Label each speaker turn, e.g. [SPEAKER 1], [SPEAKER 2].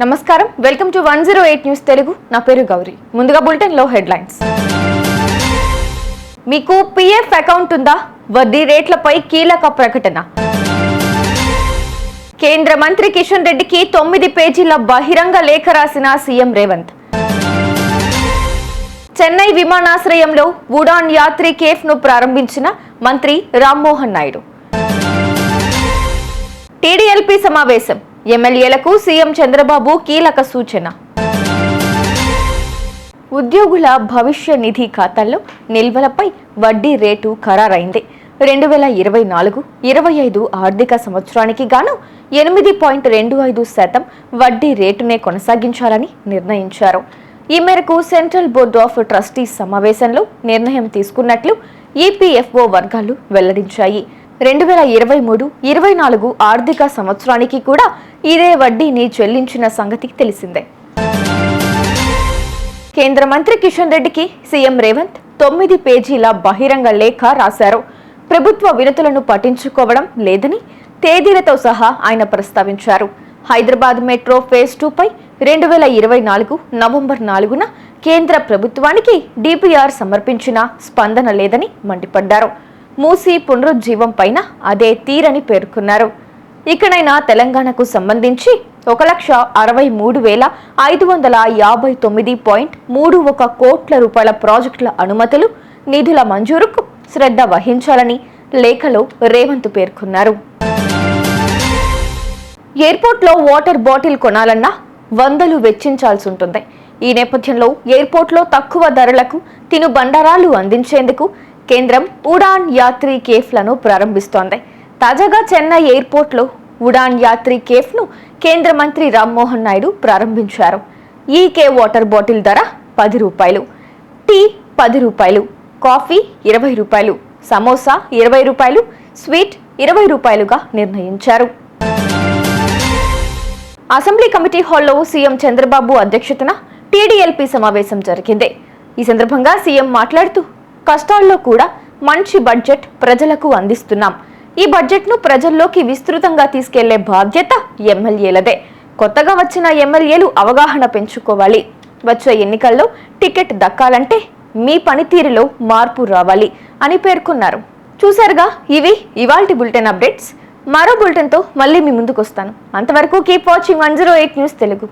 [SPEAKER 1] నమస్కారం welcome to 108 news Telugu నా పేరు గౌరీ ముందుగా బులెటిన్ లో హెడ్లైన్స్ మీకు పిఎఫ్ అకౌంట్ ఉందా వడ్డీ రేట్లపై కీలక ప్రకటన కేంద్ర మంత్రి కిషన్ రెడ్డికి 9 పేజీల బహిరంగ లేఖ రాసిన సీఎం రేవంత్ చెన్నై విమానాశ్రయంలో ఉడాన్ యాత్రి కేఫ్ ను ప్రారంభించిన మంత్రి రామ్మోహన్ నాయుడు టీడీఎల్పీ సమావేశం ఎమ్మెల్యేలకు సీఎం చంద్రబాబు కీలక సూచన ఉద్యోగుల భవిష్య నిధి ఖాతాల్లో నిల్వలపై వడ్డీ రేటు ఖరారైంది 2024-25 ఆర్థిక సంవత్సరానికి గాను 8.25% వడ్డీ రేటునే కొనసాగించాలని నిర్ణయించారు. ఈ మేరకు సెంట్రల్ బోర్డ్ ఆఫ్ ట్రస్టీస్ సమావేశంలో నిర్ణయం తీసుకున్నట్లు ఈపీఎఫ్ఓ వర్గాలు వెల్లడించాయి. 2023-24 ఆర్థిక సంవత్సరానికి కూడా ఇదే వడ్డీని చెల్లించిన సంగతి తెలిసిందే. కేంద్ర మంత్రి కిషన్ రెడ్డికి సీఎం రేవంత్ 9 పేజీల బహిరంగ లేఖ రాశారు. ప్రభుత్వ వినతులను పట్టించుకోవడం లేదని తేదీలతో సహా ఆయన ప్రస్తావించారు. హైదరాబాద్ మెట్రో ఫేజ్ 2 పై 2024 నవంబర్ 4న కేంద్ర ప్రభుత్వానికి డిపిఆర్ సమర్పించిన స్పందన లేదని మండిపడ్డారు. మూసీ పునరుజ్జీవం పైన అదే తీరని పేర్కొన్నారు. ఇకనైనా తెలంగాణకు సంబంధించి 1,63,559.31 కోట్ల రూపాయల ప్రాజెక్టుల అనుమతులు నిధుల మంజూరుకు శ్రద్ధ వహించాలని లేఖలో రేవంత్ పేర్కొన్నారు. ఎయిర్పోర్ట్లో వాటర్ బాటిల్ కొనాలన్నా వందలు వెచ్చించాల్సి ఉంటుంది. ఈ నేపథ్యంలో ఎయిర్పోర్ట్లో తక్కువ ధరలకు తినుబండారాలు అందించేందుకు కేంద్రం ఉడాన్ యాత్రి కేఫ్లను ప్రారంభిస్తోంది. తాజాగా చెన్నై ఎయిర్పోర్ట్లో ఉడాన్ యాత్రి కేఫ్ను కేంద్ర మంత్రి రామ్మోహన్ నాయుడు ప్రారంభించారు. ఈకే వాటర్ బాటిల్ ధర 10 రూపాయలు, టీ 10 రూపాయలు, కాఫీ 20 రూపాయలు, సమోసా 20 రూపాయలు, స్వీట్ 20 రూపాయలుగా నిర్ణయించారు. అసెంబ్లీ కమిటీ హాల్లో సీఎం చంద్రబాబు అధ్యక్షతన టీడీఎల్పీ సమావేశం జరిగింది. ఈ సందర్భంగా సీఎం మాట్లాడుతూ కష్టాల్లో కూడా మంచి బడ్జెట్ ప్రజలకు అందిస్తున్నాం. ఈ బడ్జెట్ను ప్రజల్లోకి విస్తృతంగా తీసుకెళ్లే బాధ్యత ఎమ్మెల్యేలదే. కొత్తగా వచ్చిన ఎమ్మెల్యేలు అవగాహన పెంచుకోవాలి. వచ్చే ఎన్నికల్లో టికెట్ దక్కాలంటే మీ పనితీరులో మార్పు రావాలి అని పేర్కొన్నారు. చూసారుగా, ఇవి ఇవాల్టి బులెటిన్ అప్డేట్స్. మరో బులెటిన్తో మళ్ళీ మీ ముందుకు వస్తాను. అంతవరకు కీప్ వాచింగ్ 108 న్యూస్ తెలుగు.